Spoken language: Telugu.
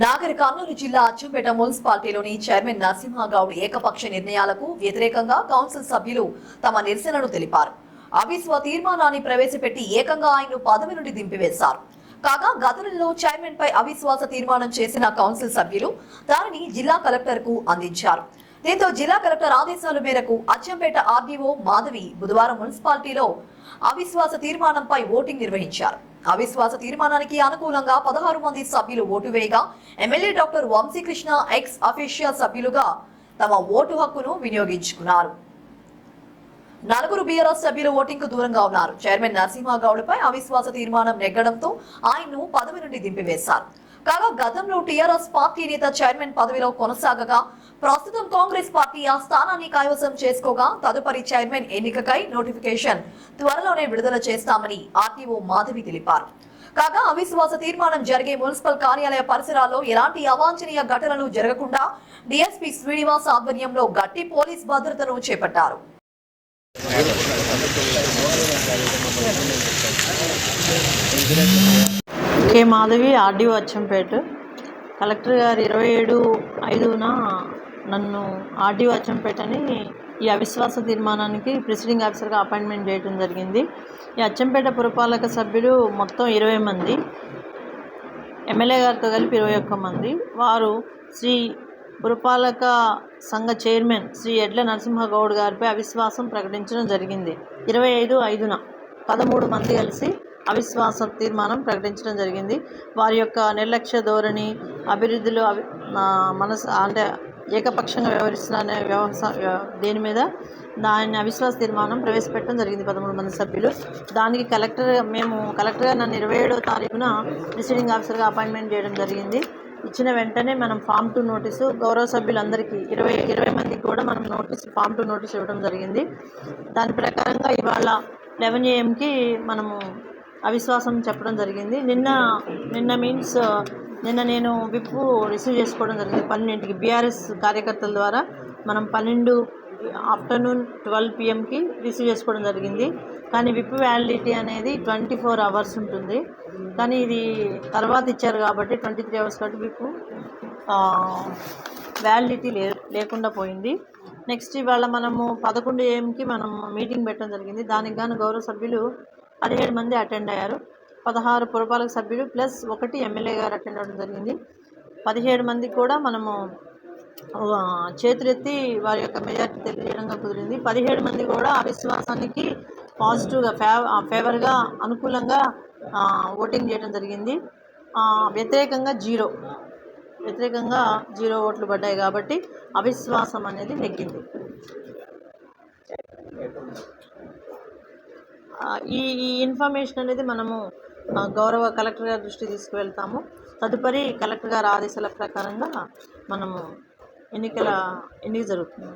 నాగర్ కర్నూలు జిల్లా అచ్చంపేట మున్సిపాలిటీలోని చైర్మన్ నరసింహగౌడ్ ఏకపక్ష నిర్ణయాలకు వ్యతిరేకంగా కౌన్సిల్ సభ్యులు తమ నిరసనను తెలిపారు. అవిశ్వాస తీర్మానాన్ని ప్రవేశపెట్టి ఏకంగా ఆయన్ను పదవి నుండి దింపివేశారు. కాగా గతంలో చైర్మన్ పై అవిశ్వాస తీర్మానం చేసిన కౌన్సిల్ సభ్యులు దానిని జిల్లా కలెక్టర్ కు అందించారు. దీంతో జిల్లా కలెక్టర్ ఆదేశాల మేరకు అచ్చంపేట ఆర్డీఓ మాధవి బుధవారం మున్సిపాలిటీలో అవిశ్వాస తీర్మానంపై ఓటింగ్ నిర్వహించారు. అవిశ్వాస తీర్మానానికి అనుకూలంగా 16 మంది సభ్యులు ఓటు వేయగా MLA doctor Vamsikrishna ex official సభ్యులుగా తమ ఓటు హక్కును వినియోగించుకున్నారు. 4 బీఆర్ఎస్ సభ్యులు ఓటింగ్ కు దూరంగా ఉన్నారు. చైర్మన్ నరసింహగౌడ్ పై అవిశ్వాస తీర్మానం నెగ్గడంతో ఆయన్ను పదవి నుండి దింపివేశారు. కాగా గతంలో టీఆర్ఎస్ పార్టీ నేత చైర్మన్ పదవిలో కొనసాగగా ప్రస్తుతం కాంగ్రెస్ పార్టీ ఆ స్థానాన్ని కైవసం చేసుకోగా తదుపరి చైర్మన్ ఎన్నికకై నోటిఫికేషన్ త్వరలోనే విడుదల చేస్తామని ఆర్టీఓ మాధవి తెలిపారు. కాగా అవిశ్వాస తీర్మానం జరిగే మున్సిపల్ కార్యాలయ పరిసరాల్లో ఎలాంటి అవాంఛనీయ ఘటనలు జరగకుండా డీఎస్పీ శ్రీనివాస్ ఆధ్వర్యంలో గట్టి పోలీస్ భద్రతను చేపట్టారు. కే మాధవి, ఆర్డీఓ అచ్చంపేట. కలెక్టర్ గారు 27/5న నన్ను ఆర్డీఓ అచ్చంపేటని ఈ అవిశ్వాస తీర్మానానికి ప్రిసైడింగ్ ఆఫీసర్గా అపాయింట్మెంట్ చేయడం జరిగింది. ఈ అచ్చంపేట పురపాలక సభ్యులు మొత్తం 20 మంది, ఎమ్మెల్యే గారితో కలిపి 21 మంది. వారు శ్రీ పురపాలక సంఘ చైర్మన్ శ్రీ ఎడ్ల నరసింహగౌడ్ గారిపై అవిశ్వాసం ప్రకటించడం జరిగింది. 25/5న 13 మంది కలిసి అవిశ్వాస తీర్మానం ప్రకటించడం జరిగింది. వారి యొక్క నిర్లక్ష్య ధోరణి, అభివృద్ధిలో మనసు అంటే ఏకపక్షంగా వ్యవహరిస్తున్న దేని మీద దాన్ని అవిశ్వాస తీర్మానం ప్రవేశపెట్టడం జరిగింది 13 మంది సభ్యులు. దానికి కలెక్టర్ గారు నన్ను 27వ తారీఖున ప్రిసైడింగ్ ఆఫీసర్గా అపాయింట్మెంట్ చేయడం జరిగింది. ఇచ్చిన వెంటనే మనం ఫామ్ 2 నోటీసు గౌరవ సభ్యులందరికీ 20 మందికి కూడా మనం ఫామ్ 2 నోటీస్ ఇవ్వడం జరిగింది. దాని ప్రకారంగా ఇవాళ 11 AM మనము అవిశ్వాసం చెప్పడం జరిగింది. నిన్న నేను విప్ రిసీవ్ చేసుకోవడం జరిగింది 12ంటికి. బీఆర్ఎస్ కార్యకర్తల ద్వారా మనం 12 ఆఫ్టర్నూన్ 12 PM రిసీవ్ చేసుకోవడం జరిగింది. కానీ విప్ వ్యాలిడిటీ అనేది 24 hours ఉంటుంది. కానీ ఇది తర్వాత ఇచ్చారు కాబట్టి 23 hours కాబట్టి విప్ వ్యాలిడిటీ లేకుండా పోయింది. నెక్స్ట్ ఇవాళ మనము 11 AM మనం మీటింగ్ పెట్టడం జరిగింది. దానికి గాను గౌరవ సభ్యులు 17 మంది అటెండ్ అయ్యారు. 16 పురపాలక సభ్యులు ప్లస్ 1 ఎమ్మెల్యే గారు అటెండ్ అవ్వడం జరిగింది. 17 మందికి కూడా మనము చేతులెత్తి వారి యొక్క మెజార్టీ తెలియజేయడంగా కుదిరింది. 17 మంది కూడా అవిశ్వాసానికి పాజిటివ్గా ఫేవర్గా అనుకూలంగా ఓటింగ్ చేయడం జరిగింది. వ్యతిరేకంగా జీరో ఓట్లు పడ్డాయి కాబట్టి అవిశ్వాసం అనేది నెగ్గింది. ఈ ఇన్ఫర్మేషన్ అనేది మనము గౌరవ కలెక్టర్ గారి దృష్టికి తీసుకువెళ్తాము. తదుపరి కలెక్టర్ గారి ఆదేశాల ప్రకారంగా మనము ఎన్నిక జరుగుతుంది.